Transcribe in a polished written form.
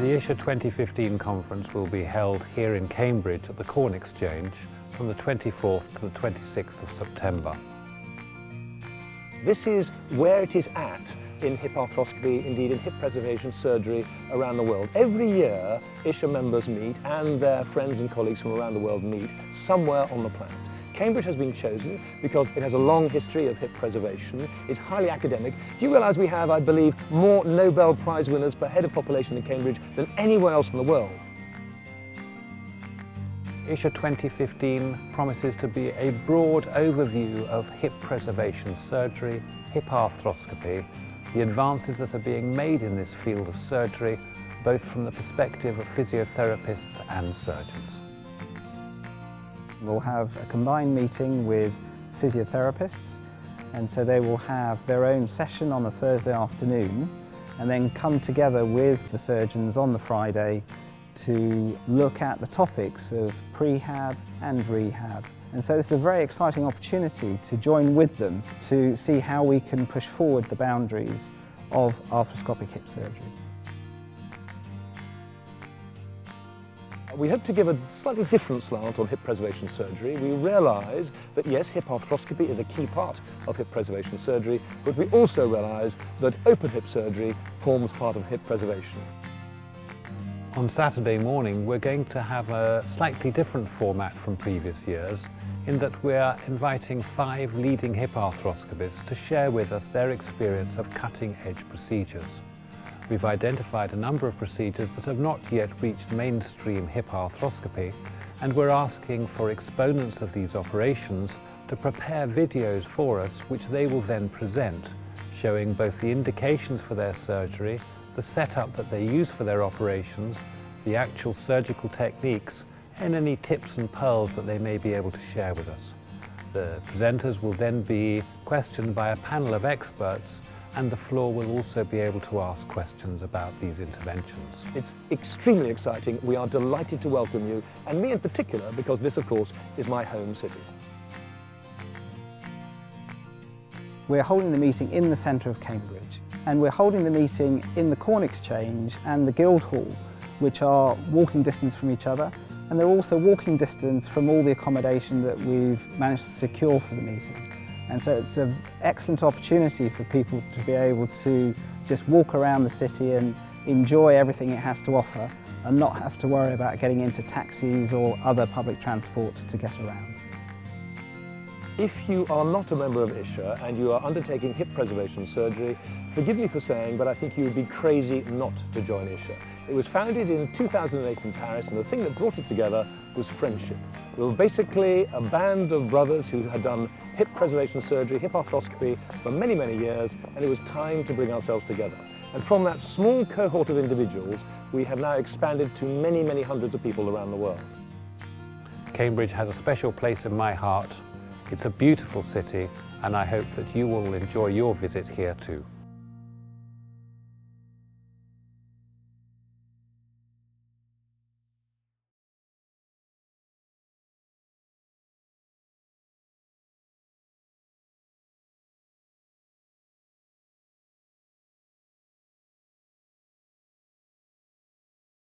The ISHA 2015 conference will be held here in Cambridge at the Corn Exchange from the 24th to the 26th of September. This is where it is at in hip arthroscopy, indeed in hip preservation surgery around the world. Every year ISHA members meet and their friends and colleagues from around the world meet somewhere on the planet. Cambridge has been chosen because it has a long history of hip preservation, is highly academic. Do you realise we have, I believe, more Nobel Prize winners per head of population in Cambridge than anywhere else in the world? ISHA 2015 promises to be a broad overview of hip preservation surgery, hip arthroscopy, the advances that are being made in this field of surgery, both from the perspective of physiotherapists and surgeons. We'll have a combined meeting with physiotherapists, and so they will have their own session on a Thursday afternoon and then come together with the surgeons on the Friday to look at the topics of prehab and rehab. And so this is a very exciting opportunity to join with them to see how we can push forward the boundaries of arthroscopic hip surgery. We hope to give a slightly different slant on hip preservation surgery. We realise that yes, hip arthroscopy is a key part of hip preservation surgery, but we also realise that open hip surgery forms part of hip preservation. On Saturday morning we're going to have a slightly different format from previous years in that we're inviting 5 leading hip arthroscopists to share with us their experience of cutting-edge procedures. We've identified a number of procedures that have not yet reached mainstream hip arthroscopy, and we're asking for exponents of these operations to prepare videos for us which they will then present, showing both the indications for their surgery, the setup that they use for their operations, the actual surgical techniques, and any tips and pearls that they may be able to share with us. The presenters will then be questioned by a panel of experts, and the floor will also be able to ask questions about these interventions. It's extremely exciting. We are delighted to welcome you, and me in particular, because this, of course, is my home city. We're holding the meeting in the centre of Cambridge, and we're holding the meeting in the Corn Exchange and the Guildhall, which are walking distance from each other, and they're also walking distance from all the accommodation that we've managed to secure for the meeting. And so it's an excellent opportunity for people to be able to just walk around the city and enjoy everything it has to offer and not have to worry about getting into taxis or other public transport to get around. If you are not a member of ISHA and you are undertaking hip preservation surgery, forgive me for saying, but I think you would be crazy not to join ISHA. It was founded in 2008 in Paris, and the thing that brought it together was friendship. We were basically a band of brothers who had done hip preservation surgery, hip arthroscopy for many, many years, and it was time to bring ourselves together. And from that small cohort of individuals, we have now expanded to many, many hundreds of people around the world. Cambridge has a special place in my heart. It's a beautiful city, and I hope that you will enjoy your visit here too.